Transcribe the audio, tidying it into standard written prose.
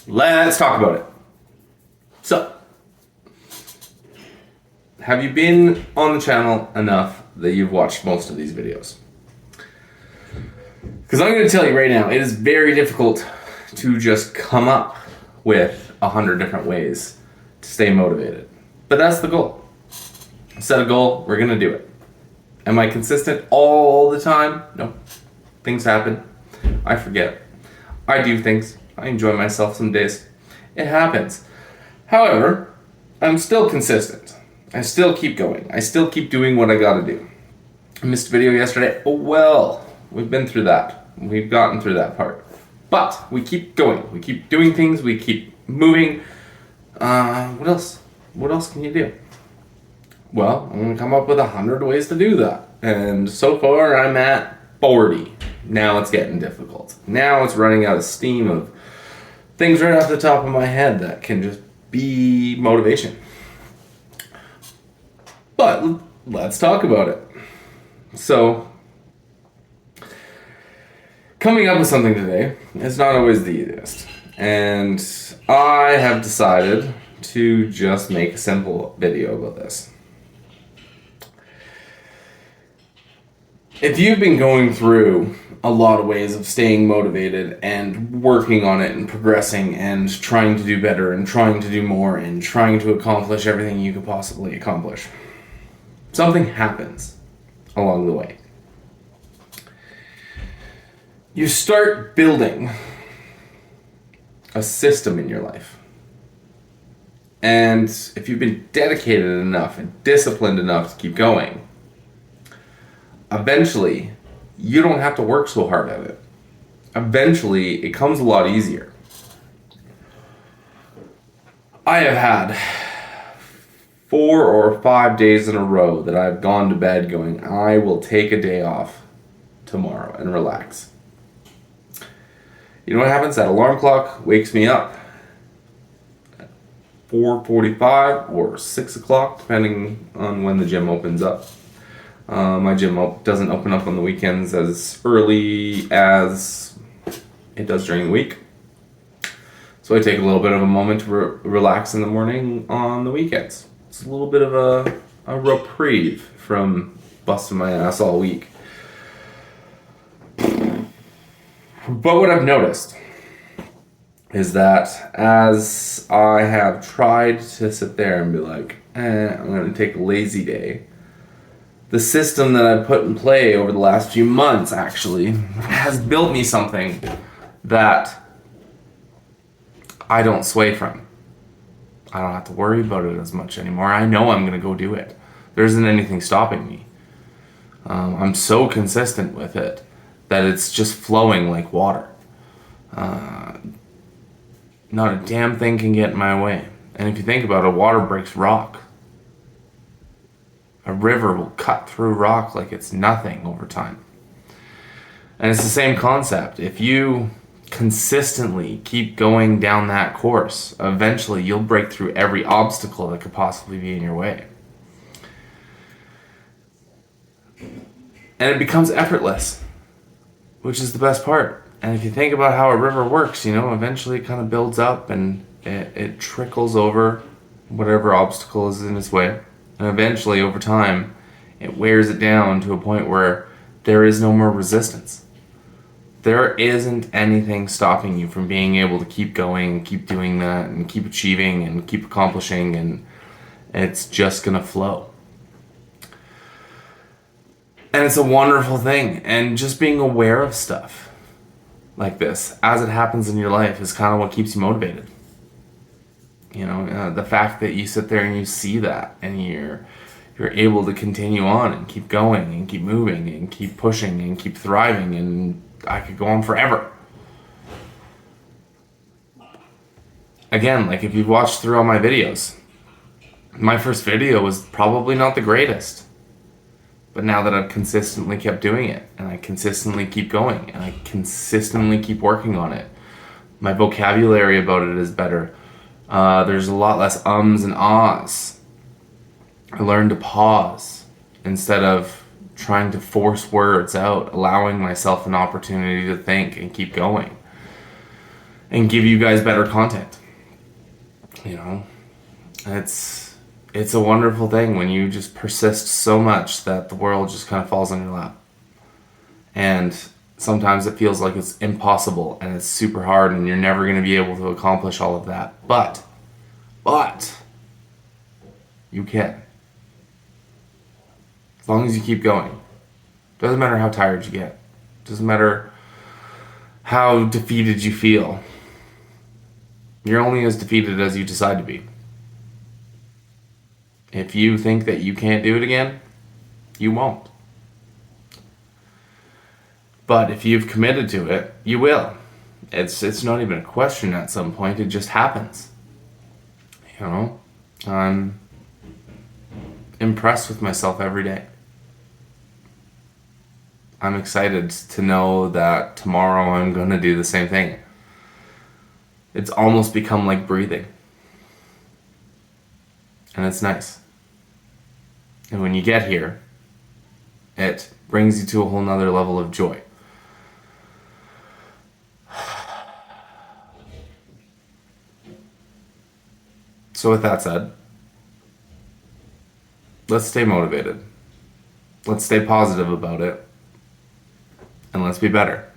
Let's talk about it. So, have you been on the channel enough that you've watched most of these videos? Because I'm going to tell you right now, it is very difficult to just come up with 100 different ways to stay motivated. But that's the goal. Set a goal, we're going to do it. Am I consistent all the time? No. Things happen. I forget. I do things. I enjoy myself some days. It happens. However, I'm still consistent. I still keep going. I still keep doing what I gotta do. I missed a video yesterday. Oh well, we've been through that. We've gotten through that part. But we keep going. We keep doing things. We keep moving. What else? What else can you do? Well, I'm gonna come up with 100 ways to do that. And so far I'm at 40. Now it's getting difficult. Now it's running out of steam of things right off the top of my head that can just be motivation. But let's talk about it. So, coming up with something today is not always the easiest. And I have decided to just make a simple video about this. If you've been going through a lot of ways of staying motivated and working on it and progressing and trying to do better and trying to do more and trying to accomplish everything you could possibly accomplish, something happens along the way. You start building a system in your life. And if you've been dedicated enough and disciplined enough to keep going, eventually you don't have to work so hard at it. Eventually it comes a lot easier. I have had 4 or 5 days in a row that I've gone to bed going, I will take a day off tomorrow and relax. You know what happens? That alarm clock wakes me up at 4:45 or 6 o'clock, depending on when the gym opens up. My gym doesn't open up on the weekends as early as it does during the week. So I take a little bit of a moment to relax in the morning on the weekends. It's a little bit of a reprieve from busting my ass all week. But what I've noticed is that as I have tried to sit there and be like, I'm going to take a lazy day, the system that I've put in play over the last few months actually has built me something that I don't sway from. I don't have to worry about it as much anymore. I know I'm going to go do it. There isn't anything stopping me. I'm so consistent with it that it's just flowing like water. Not a damn thing can get in my way. And if you think about it, water breaks rock. A river will cut through rock like it's nothing over time. And it's the same concept. If you consistently keep going down that course, eventually you'll break through every obstacle that could possibly be in your way. And it becomes effortless, which is the best part. And if you think about how a river works, eventually it kind of builds up and it trickles over whatever obstacle is in its way. And eventually, over time, it wears it down to a point where there is no more resistance. There isn't anything stopping you from being able to keep going and keep doing that and keep achieving and keep accomplishing, and it's just going to flow. And it's a wonderful thing. And just being aware of stuff like this as it happens in your life is kind of what keeps you motivated. The fact that you sit there and you see that and you're able to continue on and keep going and keep moving and keep pushing and keep thriving, and I could go on forever. Again, like if you've watched through all my videos, my first video was probably not the greatest. But now that I've consistently kept doing it, and I consistently keep going, and I consistently keep working on it, my vocabulary about it is better. There's a lot less ums and ahs. I learned to pause instead of trying to force words out, allowing myself an opportunity to think and keep going. and give you guys better content. You know, it's a wonderful thing when you just persist so much that the world just kind of falls on your lap. And sometimes it feels like it's impossible and it's super hard and you're never going to be able to accomplish all of that. But you can. As long as you keep going. Doesn't matter how tired you get. Doesn't matter how defeated you feel. You're only as defeated as you decide to be. If you think that you can't do it again, you won't. But if you've committed to it, you will. It's not even a question at some point, it just happens. You know? I'm impressed with myself every day. I'm excited to know that tomorrow I'm going to do the same thing. It's almost become like breathing. And it's nice. And when you get here, it brings you to a whole nother level of joy. So with that said, let's stay motivated. Let's stay positive about it. And let's be better.